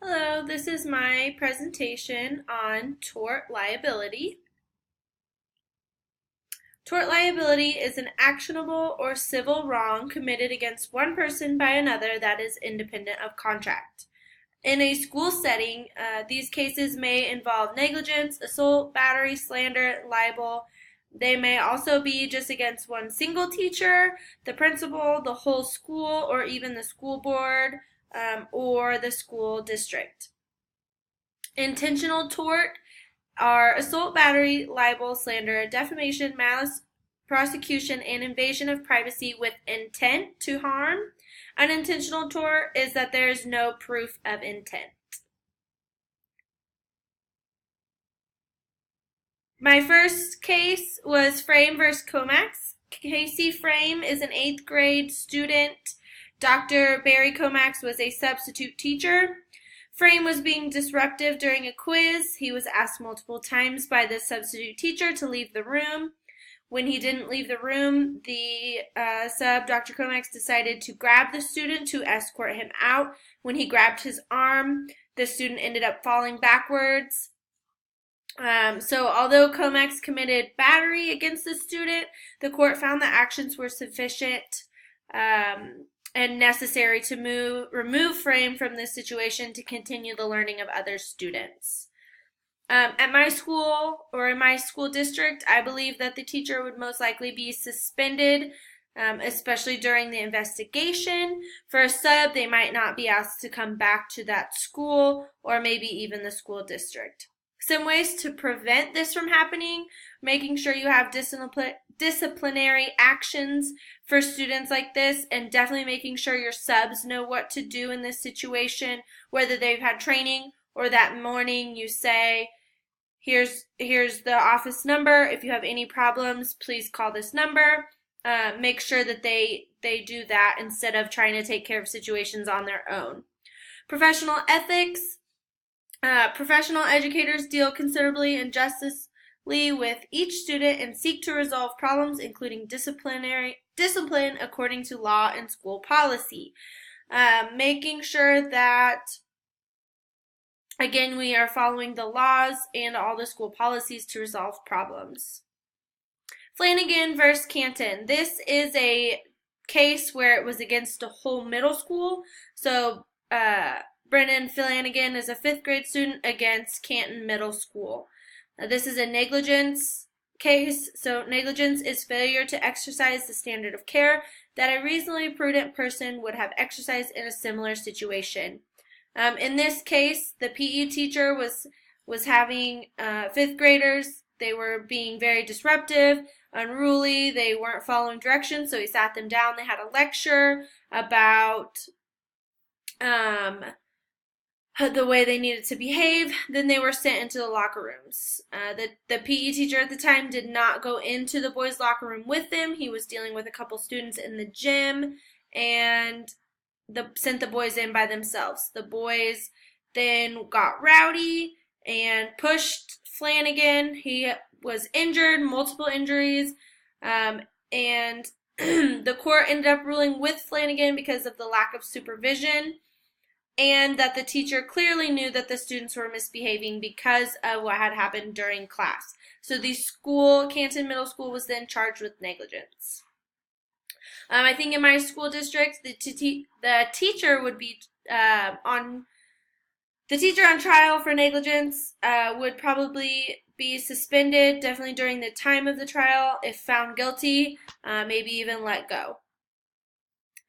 Hello, this is my presentation on tort liability. Tort liability is an actionable or civil wrong committed against one person by another that is independent of contract. In a school setting, these cases may involve negligence, assault, battery, slander, libel. They may also be just against one single teacher, the principal, the whole school, or even the school board or the school district. Intentional tort are assault, battery, libel, slander, defamation, malice, prosecution, and invasion of privacy with intent to harm. Unintentional tort is that there is no proof of intent. My first case was Frame versus Comax. Casey Frame is an 8th grade student. Dr. Barry Comax was a substitute teacher. Frame was being disruptive during a quiz. He was asked multiple times by the substitute teacher to leave the room. When he didn't leave the room, the Dr. Comax, decided to grab the student to escort him out. When he grabbed his arm, the student ended up falling backwards. So although Comax committed battery against the student, the court found the actions were sufficient and necessary to remove Frame from this situation to continue the learning of other students. At my school or in my school district, I believe that the teacher would most likely be suspended, especially during the investigation. For a sub, they might not be asked to come back to that school or maybe even the school district. Some ways to prevent this from happening: making sure you have disciplinary actions for students like this, and definitely making sure your subs know what to do in this situation, whether they've had training or that morning you say, here's the office number. If you have any problems, please call this number. Make sure that they do that instead of trying to take care of situations on their own. Professional ethics. Professional educators deal considerably and justly with each student and seek to resolve problems, including discipline according to law and school policy. Making sure that, again, we are following the laws and all the school policies to resolve problems. Flanagan versus Canton. This is a case where it was against a whole middle school. So, Brennan Flanagan is a 5th grade student against Canton Middle School. Now, this is a negligence case. So negligence is failure to exercise the standard of care that a reasonably prudent person would have exercised in a similar situation. In this case, the PE teacher was having 5th graders. They were being very disruptive, unruly. They weren't following directions, so he sat them down. They had a lecture about the way they needed to behave. Then they were sent into the locker rooms. The PE teacher at the time did not go into the boys' locker room with them. He was dealing with a couple students in the gym and sent the boys in by themselves. The boys then got rowdy and pushed Flanagan. He was injured, multiple injuries, and the court ended up ruling with Flanagan because of the lack of supervision, and that the teacher clearly knew that the students were misbehaving because of what had happened during class. So the school, Canton Middle School, was then charged with negligence. I think in my school district, the teacher would be on trial for negligence. Would probably be suspended, definitely during the time of the trial. If found guilty, maybe even let go.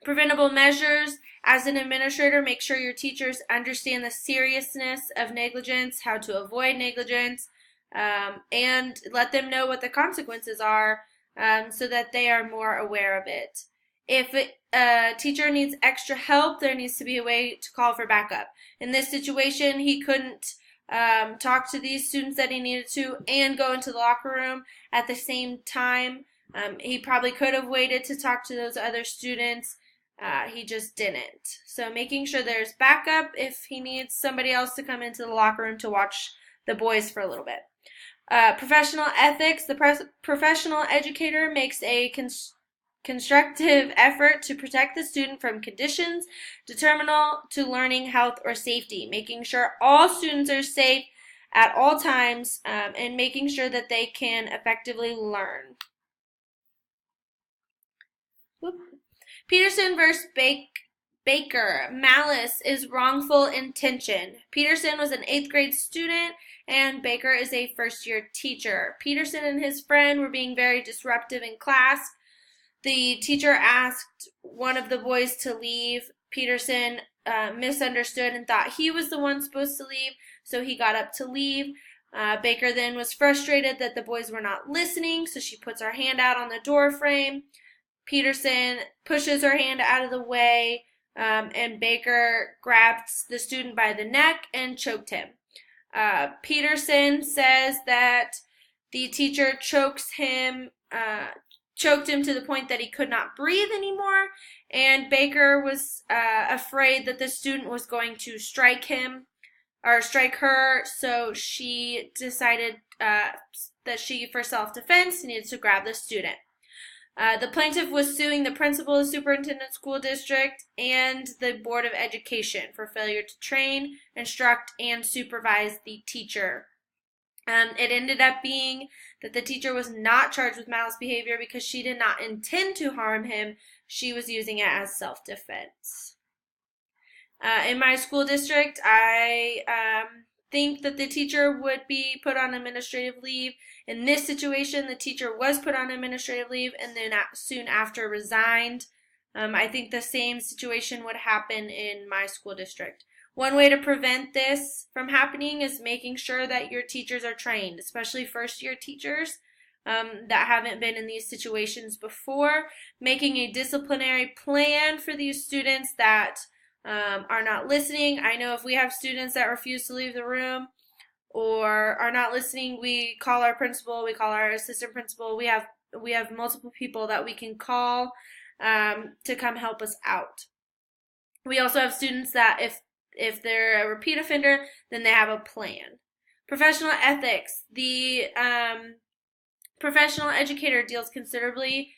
Preventable measures. As an administrator, make sure your teachers understand the seriousness of negligence, how to avoid negligence, and let them know what the consequences are so that they are more aware of it. If a teacher needs extra help, there needs to be a way to call for backup. In this situation, he couldn't talk to these students that he needed to and go into the locker room at the same time. He probably could have waited to talk to those other students. He just didn't. So making sure there's backup if he needs somebody else to come into the locker room to watch the boys for a little bit. Professional ethics. The professional educator makes a constructive effort to protect the student from conditions detrimental to learning, health, or safety, making sure all students are safe at all times, and making sure that they can effectively learn. Peterson versus Baker. Malice is wrongful intention. Peterson was an 8th grade student and Baker is a first-year teacher. Peterson and his friend were being very disruptive in class. The teacher asked one of the boys to leave. Peterson misunderstood and thought he was the one supposed to leave, so he got up to leave. Baker then was frustrated that the boys were not listening, so she puts her hand out on the door frame. Peterson pushes her hand out of the way, and Baker grabs the student by the neck and choked him. Peterson says that the teacher choked him to the point that he could not breathe anymore, and Baker was afraid that the student was going to strike him or strike her, so she decided that she, for self-defense, needed to grab the student. The plaintiff was suing the principal, the superintendent school district, and the Board of Education for failure to train, instruct, and supervise the teacher. It ended up being that the teacher was not charged with malice behavior because she did not intend to harm him. She was using it as self-defense. In my school district, I think that the teacher would be put on administrative leave. In this situation, the teacher was put on administrative leave and then soon after resigned. I think the same situation would happen in my school district. One way to prevent this from happening is making sure that your teachers are trained, especially first-year teachers that haven't been in these situations before. Making a disciplinary plan for these students that are not listening. I know if we have students that refuse to leave the room or are not listening, we call our principal, we call our assistant principal. We have multiple people that we can call to come help us out. We also have students that if they're a repeat offender, then they have a plan. Professional ethics. The professional educator deals considerably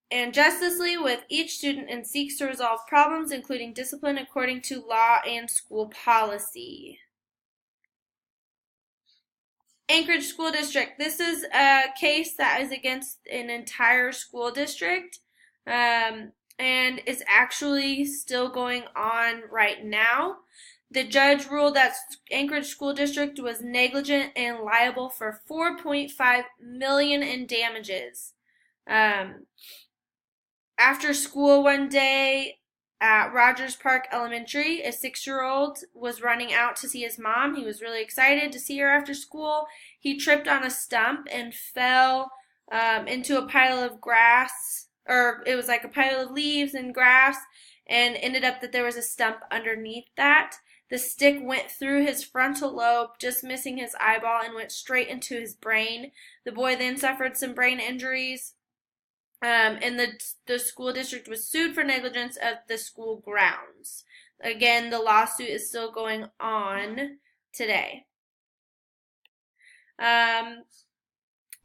and justly with each student and seeks to resolve problems, including discipline, according to law and school policy. Anchorage School District. This is a case that is against an entire school district and is actually still going on right now. The judge ruled that Anchorage School District was negligent and liable for $4.5 million in damages. After school one day at Rogers Park Elementary, a 6-year-old was running out to see his mom. He was really excited to see her after school. He tripped on a stump and fell into a pile of grass, or it was like a pile of leaves and grass, and ended up that there was a stump underneath that. The stick went through his frontal lobe, just missing his eyeball, and went straight into his brain. The boy then suffered some brain injuries. And the school district was sued for negligence of the school grounds. Again, the lawsuit is still going on today. I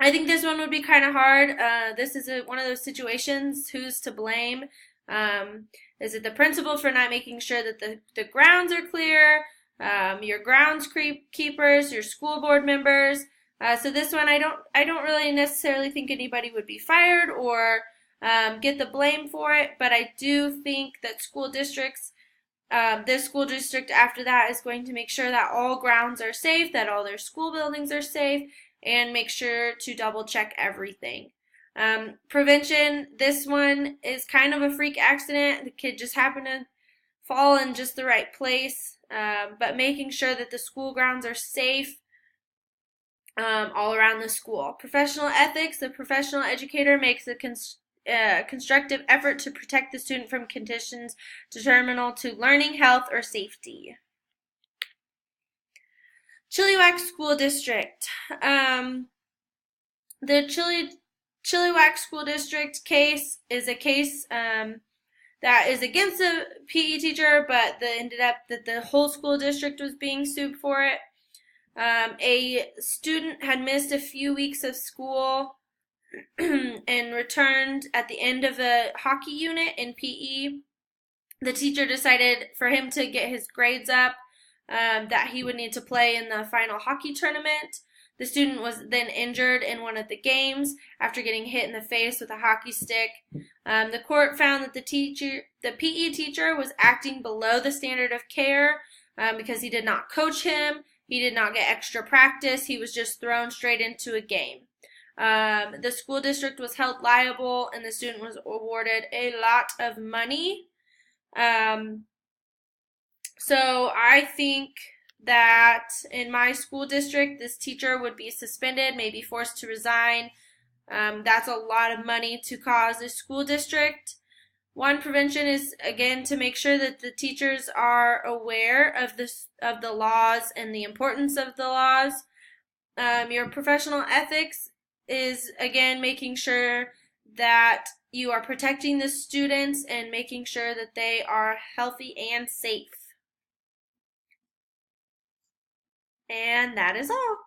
think this one would be kind of hard. This is one of those situations. Who's to blame? Is it the principal for not making sure that the grounds are clear? Your grounds keepers, your school board members? So this one, I don't really necessarily think anybody would be fired or get the blame for it, but I do think that school districts, this school district after that is going to make sure that all grounds are safe, that all their school buildings are safe, and make sure to double check everything. Prevention, this one is kind of a freak accident. The kid just happened to fall in just the right place, but making sure that the school grounds are safe all around the school. Professional ethics, the professional educator makes a constructive effort to protect the student from conditions detrimental to learning, health, or safety. Chilliwack School District. The Chilliwack School District case is a case that is against a PE teacher, but ended up that the whole school district was being sued for it. A student had missed a few weeks of school and returned at the end of the hockey unit in PE. The teacher decided for him to get his grades up that he would need to play in the final hockey tournament. The student was then injured in one of the games after getting hit in the face with a hockey stick. The court found that the PE teacher was acting below the standard of care because he did not coach him. He did not get extra practice. He was just thrown straight into a game. The school district was held liable, and the student was awarded a lot of money. So I think that in my school district, this teacher would be suspended, maybe forced to resign. That's a lot of money to cause a school district. One prevention is, again, to make sure that the teachers are aware of the laws and the importance of the laws. Your professional ethics is, again, making sure that you are protecting the students and making sure that they are healthy and safe. And that is all.